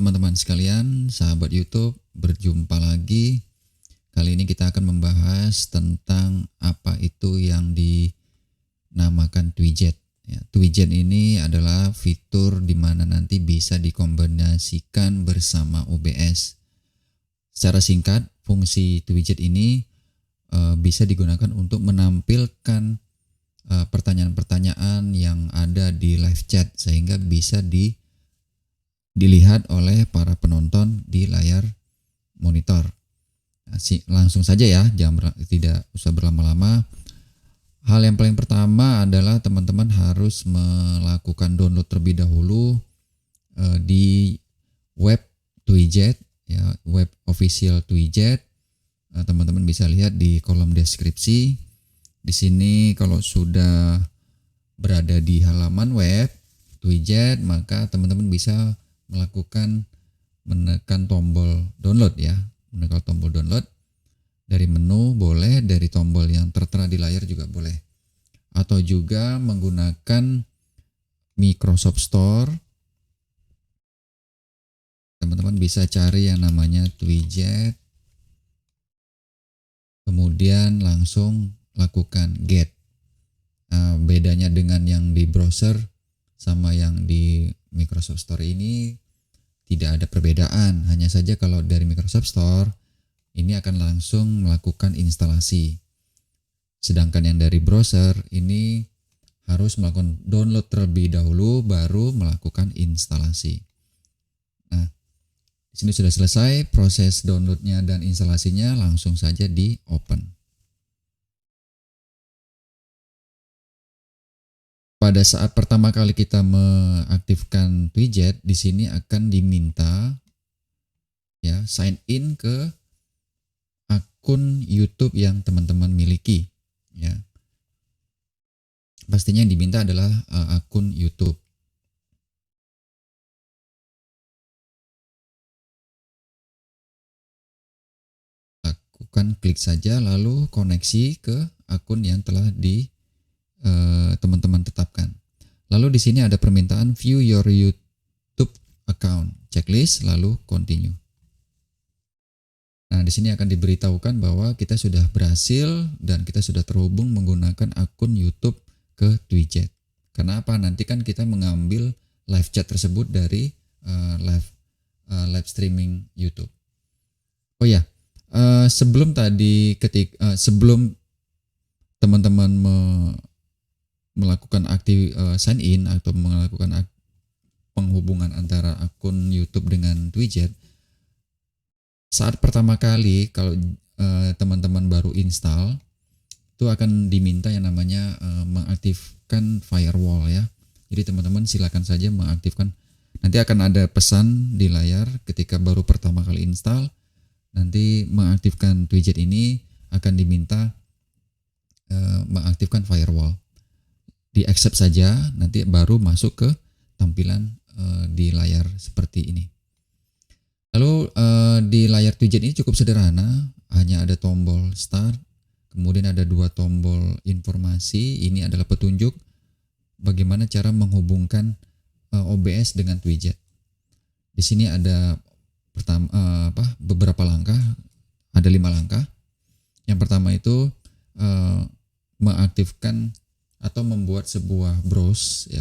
teman-teman sekalian, sahabat YouTube, berjumpa lagi. Kali ini kita akan membahas tentang apa itu yang dinamakan Twidget. Ya, Twidget ini adalah fitur di mana nanti bisa dikombinasikan bersama OBS. Secara singkat, fungsi Twidget ini bisa digunakan untuk menampilkan pertanyaan-pertanyaan yang ada di live chat sehingga bisa dilihat oleh para penonton di layar monitor. Langsung saja ya, tidak usah berlama-lama. Hal yang paling pertama adalah teman-teman harus melakukan download terlebih dahulu di web Twidget, ya, web official Twidget. Teman-teman bisa lihat di kolom deskripsi. Di sini kalau sudah berada di halaman web Twidget, maka teman-teman bisa menekan tombol download ya. Menekan tombol download dari menu boleh, dari tombol yang tertera di layar juga boleh. Atau juga menggunakan Microsoft Store. Teman-teman bisa cari yang namanya Twidget. Kemudian langsung lakukan get. Bedanya dengan yang di browser sama yang di Microsoft Store ini tidak ada perbedaan, hanya saja kalau dari Microsoft Store ini akan langsung melakukan instalasi. Sedangkan yang dari browser ini harus melakukan download terlebih dahulu baru melakukan instalasi. Nah, di sini sudah selesai proses downloadnya dan instalasinya, langsung saja di open. Pada saat pertama kali kita mengaktifkan Twidget, di sini akan diminta ya sign in ke akun YouTube yang teman-teman miliki ya. Pastinya yang diminta adalah akun YouTube. Lakukan klik saja lalu koneksi ke akun yang telah teman-teman tetapkan. Lalu di sini ada permintaan view your YouTube account, checklist, lalu continue. Nah, di sini akan diberitahukan bahwa kita sudah berhasil dan kita sudah terhubung menggunakan akun YouTube ke Twidget. Karena apa? Nanti kan kita mengambil live chat tersebut dari live streaming YouTube. Oh ya, sebelum teman-teman melakukan sign in atau melakukan penghubungan antara akun YouTube dengan Twidget, saat pertama kali kalau teman-teman baru install itu akan diminta yang namanya mengaktifkan firewall ya. Jadi teman-teman silakan saja mengaktifkan. Nanti akan ada pesan di layar ketika baru pertama kali install, nanti mengaktifkan Twidget ini akan diminta mengaktifkan firewall. Di accept saja, nanti baru masuk ke tampilan di layar seperti ini. Lalu di layar Twidget ini cukup sederhana, hanya ada tombol start, kemudian ada dua tombol informasi. Ini adalah petunjuk bagaimana cara menghubungkan OBS dengan Twidget. Di sini ada beberapa langkah, ada 5 langkah. Yang pertama itu mengaktifkan atau membuat sebuah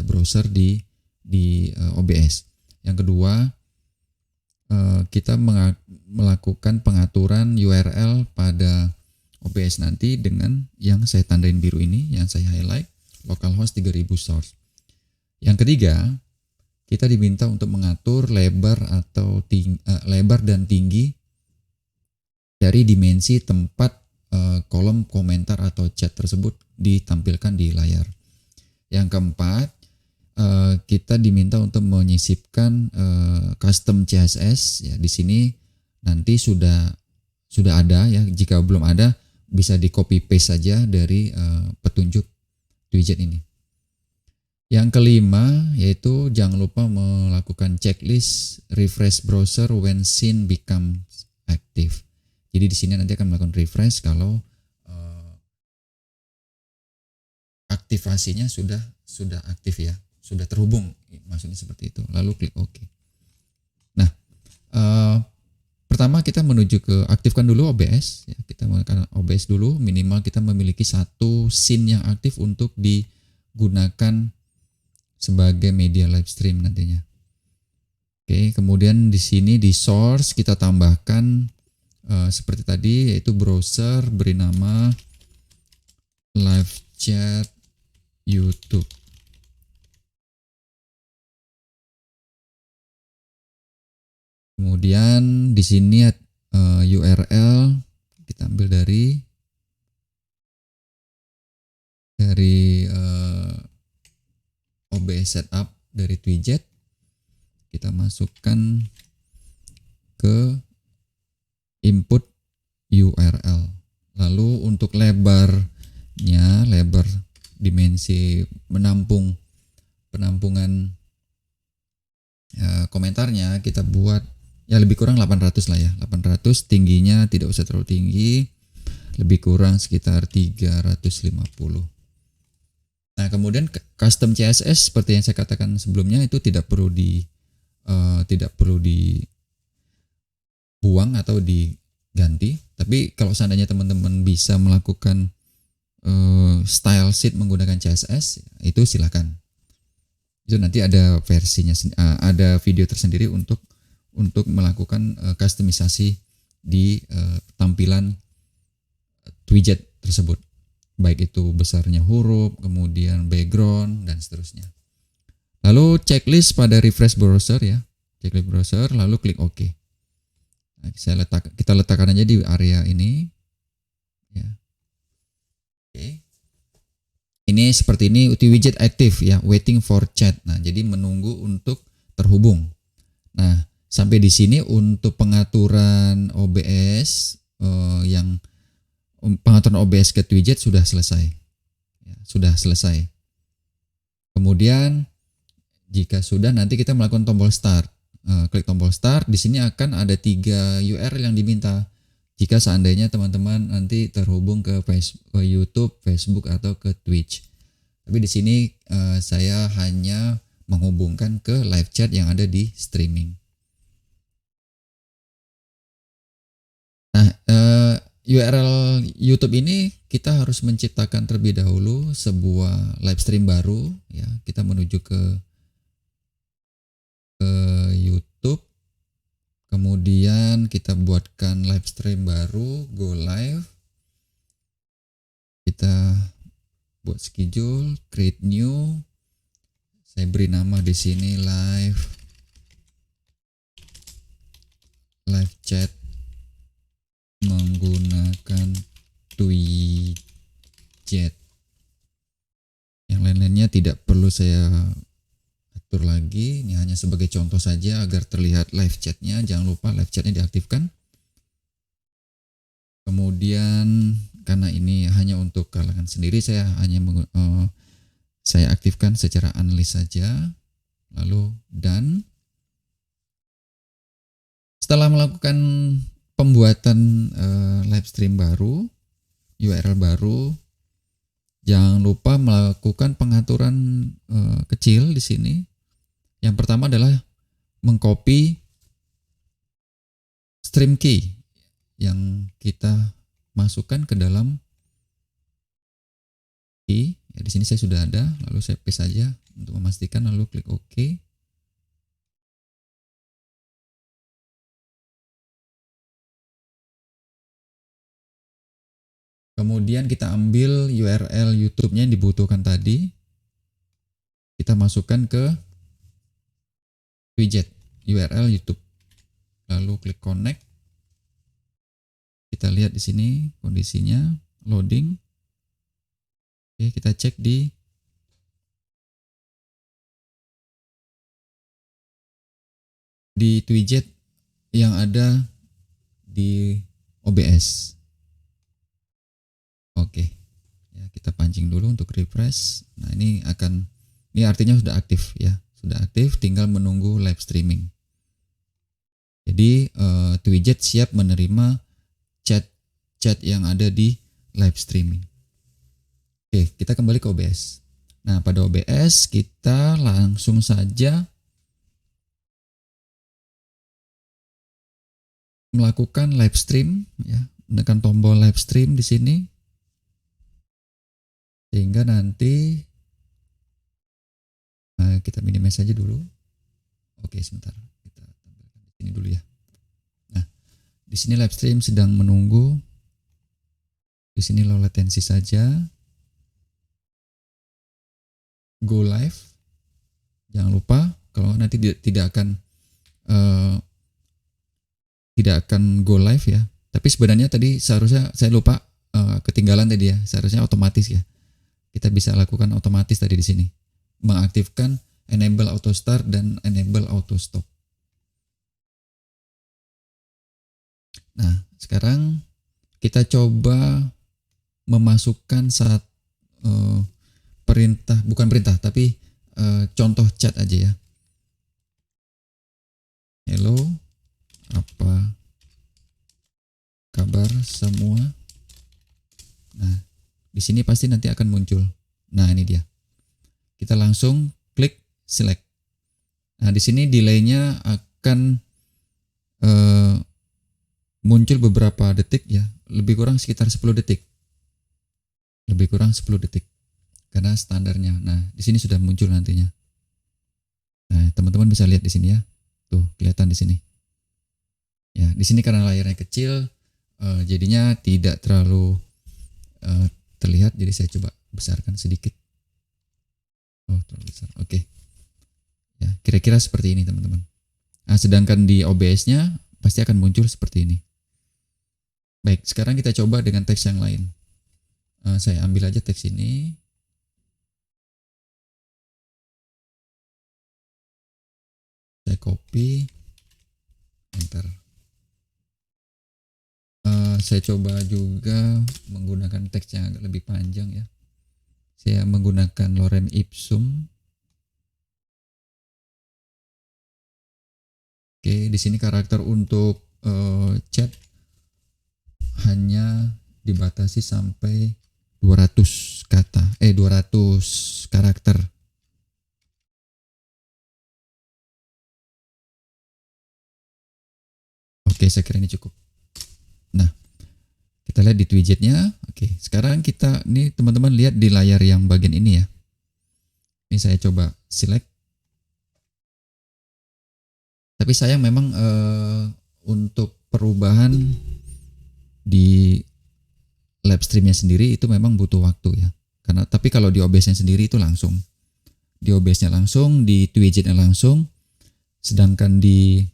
browser di OBS. Yang kedua, kita melakukan pengaturan URL pada OBS nanti dengan yang saya tandain biru ini, yang saya highlight, localhost 3000 source. Yang ketiga, kita diminta untuk mengatur lebar dan tinggi dari dimensi tempat kolom komentar atau chat tersebut ditampilkan di layar. Yang keempat, kita diminta untuk menyisipkan custom CSS ya. Di sini nanti sudah ada ya. Jika belum ada bisa di copy paste saja dari petunjuk Twidget ini. Yang kelima yaitu jangan lupa melakukan checklist refresh browser when scene becomes active. Jadi di sini nanti akan melakukan refresh kalau aktivasinya sudah aktif ya, sudah terhubung, maksudnya seperti itu. Lalu klik OK. Nah, pertama kita menuju ke aktifkan dulu OBS. Ya, kita menggunakan OBS dulu, minimal kita memiliki satu scene yang aktif untuk digunakan sebagai media live stream nantinya. Oke, kemudian di sini di source kita tambahkan seperti tadi, yaitu browser beri nama live chat YouTube. Kemudian di sini URL kita ambil dari OBS setup dari Twidget, kita masukkan ke input URL. Lalu untuk lebarnya, lebar dimensi penampungan komentarnya kita buat ya lebih kurang 800 lah ya. 800, tingginya tidak usah terlalu tinggi, lebih kurang sekitar 350. Nah, kemudian custom CSS seperti yang saya katakan sebelumnya itu tidak perlu dibuang atau diganti. Tapi kalau seandainya teman-teman bisa melakukan style sheet menggunakan CSS, itu silakan. Itu nanti ada versinya, ada video tersendiri untuk melakukan customisasi di tampilan widget tersebut, baik itu besarnya huruf, kemudian background dan seterusnya. Lalu checklist pada refresh browser ya, checklist browser, lalu klik OK. Nah, kita letakkan aja di area ini. Ya. Oke. Ini seperti ini, widget aktif ya, waiting for chat. Nah, jadi menunggu untuk terhubung. Nah, sampai di sini untuk pengaturan OBS pengaturan OBS ke widget sudah selesai. Ya, sudah selesai. Kemudian jika sudah, nanti kita melakukan tombol start. Klik tombol start. Di sini akan ada 3 URL yang diminta. Jika seandainya teman-teman nanti terhubung ke YouTube, Facebook atau ke Twitch. Tapi di sini saya hanya menghubungkan ke live chat yang ada di streaming. Nah, URL YouTube ini kita harus menciptakan terlebih dahulu sebuah live stream baru ya. Kita menuju ke YouTube. Kemudian kita buatkan live stream baru, go live. Kita buat schedule, create new. Saya beri nama di sini live chat menggunakan Twidget. Yang lain-lainnya tidak perlu saya atur lagi, ini hanya sebagai contoh saja agar terlihat live chatnya. Jangan lupa live chatnya diaktifkan. Kemudian karena ini hanya untuk kalangan sendiri, saya hanya saya aktifkan secara analis saja. Lalu done. Setelah melakukan pembuatan live stream baru, URL baru, jangan lupa melakukan pengaturan kecil di sini. Yang pertama adalah mengcopy stream key yang kita masukkan ke dalam key. Ya, di sini saya sudah ada, lalu saya paste saja untuk memastikan, lalu klik OK. Kemudian kita ambil URL YouTube-nya yang dibutuhkan tadi. Kita masukkan ke widget URL YouTube. Lalu klik connect. Kita lihat di sini kondisinya loading. Oke, kita cek di widget yang ada di OBS. Oke, ya, kita pancing dulu untuk refresh. Nah, ini artinya sudah aktif ya, sudah aktif, tinggal menunggu live streaming. Jadi Twidget siap menerima chat yang ada di live streaming. Oke, kita kembali ke OBS. Nah, pada OBS kita langsung saja melakukan live stream ya, menekan tombol live stream di sini sehingga nanti kita minimize saja dulu. Oke, sebentar. Kita tampilkan di sini dulu ya. Nah, di sini live stream sedang menunggu. Di sini low latency saja. Go live. Jangan lupa kalau nanti tidak akan go live ya. Tapi sebenarnya tadi seharusnya saya lupa, ketinggalan tadi ya. Seharusnya otomatis ya. Kita bisa lakukan otomatis tadi di sini. Mengaktifkan enable auto start dan enable auto stop. Nah, sekarang kita coba memasukkan tapi contoh chat aja ya. Hello, apa kabar semua? Nah, di sini pasti nanti akan muncul. Nah, ini dia. Kita langsung klik select. Nah, di sini delaynya akan muncul beberapa detik ya, lebih kurang sekitar 10 detik. Lebih kurang 10 detik. Karena standarnya. Nah, di sini sudah muncul nantinya. Nah, teman-teman bisa lihat di sini ya. Tuh, kelihatan di sini. Ya, di sini karena layarnya kecil, jadinya tidak terlalu terlihat, jadi saya coba besarkan sedikit. Oh, terlalu besar. Oke. Ya, kira-kira seperti ini, teman-teman. Nah, sedangkan di OBS-nya pasti akan muncul seperti ini. Baik, sekarang kita coba dengan teks yang lain. Saya ambil aja teks ini. Saya copy. Enter. Saya coba juga menggunakan teks yang agak lebih panjang ya. Saya menggunakan Lorem Ipsum. Oke, di sini karakter untuk chat hanya dibatasi sampai 200 karakter. Oke, saya kira ini cukup. Nah, kita lihat di widgetnya. Oke, sekarang nih teman-teman lihat di layar yang bagian ini ya. Ini saya coba select. Tapi sayang memang untuk perubahan di live streamnya sendiri itu memang butuh waktu ya. Tapi kalau di OBS-nya sendiri itu langsung. Di OBS-nya langsung, di widgetnya langsung. Sedangkan di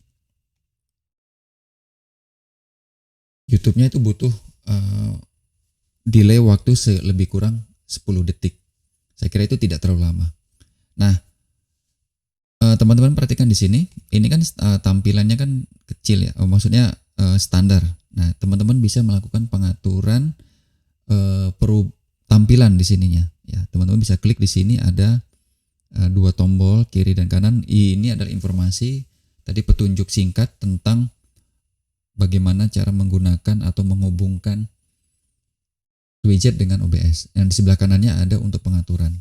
YouTube-nya itu butuh delay waktu lebih kurang 10 detik. Saya kira itu tidak terlalu lama. Nah, teman-teman perhatikan di sini, ini kan tampilannya kan kecil ya, maksudnya standar. Nah, teman-teman bisa melakukan pengaturan tampilan di sininya. Ya, teman-teman bisa klik di sini ada 2 tombol kiri dan kanan. Ini adalah informasi tadi, petunjuk singkat tentang bagaimana cara menggunakan atau menghubungkan widget dengan OBS. Yang di sebelah kanannya ada untuk pengaturan.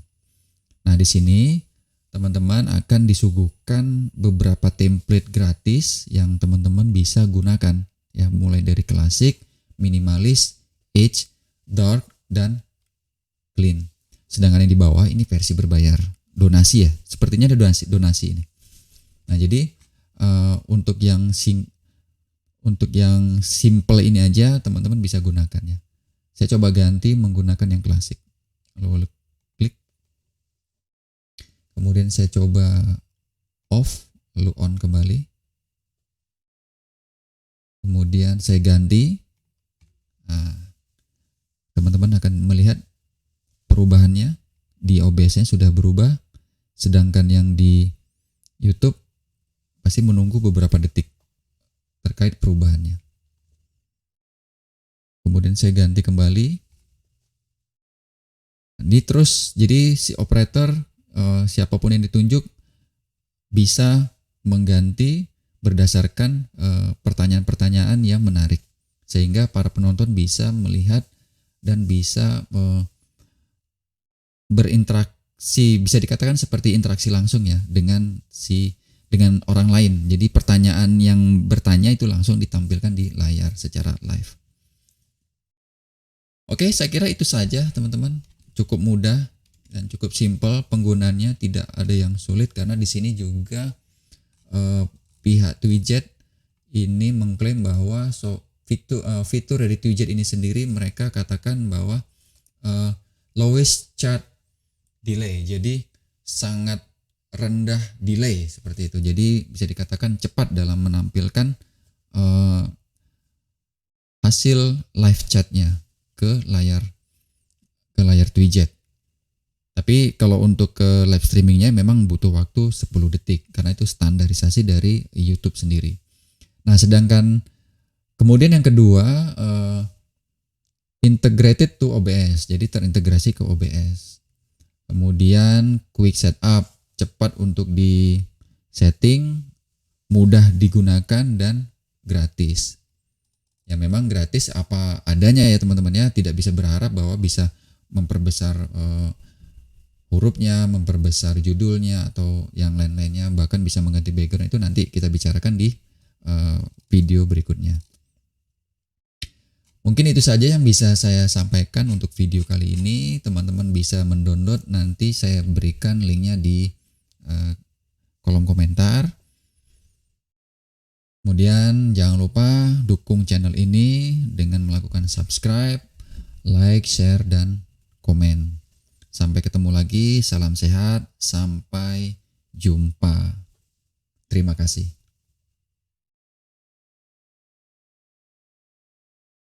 Nah, di sini teman-teman akan disuguhkan beberapa template gratis yang teman-teman bisa gunakan. Ya, mulai dari klasik, minimalis, edge, dark, dan clean. Sedangkan yang di bawah ini versi berbayar, donasi ya. Sepertinya ada donasi ini. Nah, jadi untuk yang simple ini aja teman-teman bisa gunakan ya. Saya coba ganti menggunakan yang klasik. Lalu klik. Kemudian saya coba off, lalu on kembali. Kemudian saya ganti. Nah, teman-teman akan melihat perubahannya. Di OBS-nya sudah berubah. Sedangkan yang di YouTube pasti menunggu beberapa detik terkait perubahannya. Kemudian saya ganti kembali. Ini terus, jadi si operator siapapun yang ditunjuk bisa mengganti berdasarkan pertanyaan-pertanyaan yang menarik, sehingga para penonton bisa melihat dan bisa berinteraksi, bisa dikatakan seperti interaksi langsung ya dengan si dengan orang lain. Jadi pertanyaan yang bertanya itu langsung ditampilkan di layar secara live. Oke, saya kira itu saja teman-teman. Cukup mudah dan cukup simpel penggunaannya, tidak ada yang sulit karena di sini juga pihak Tweetjet ini mengklaim bahwa fitur dari Tweetjet ini sendiri mereka katakan bahwa lowest chat delay. Jadi sangat rendah delay seperti itu. Jadi bisa dikatakan cepat dalam menampilkan hasil live chatnya ke layar Tweetjet. Tapi kalau untuk ke live streamingnya memang butuh waktu 10 detik karena itu standarisasi dari YouTube sendiri. Nah, sedangkan kemudian yang kedua integrated to OBS, jadi terintegrasi ke OBS. Kemudian quick setup, cepat untuk di setting, mudah digunakan dan gratis. Ya memang gratis apa adanya ya teman-teman ya, tidak bisa berharap bahwa bisa memperbesar hurufnya, memperbesar judulnya atau yang lain-lainnya, bahkan bisa mengganti background. Itu nanti kita bicarakan di video berikutnya. Mungkin itu saja yang bisa saya sampaikan untuk video kali ini. Teman-teman bisa mendownload, nanti saya berikan linknya di kolom komentar. Kemudian jangan lupa dukung channel ini dengan melakukan subscribe, like, share, dan komen. Sampai ketemu lagi, salam sehat, sampai jumpa. Terima kasih.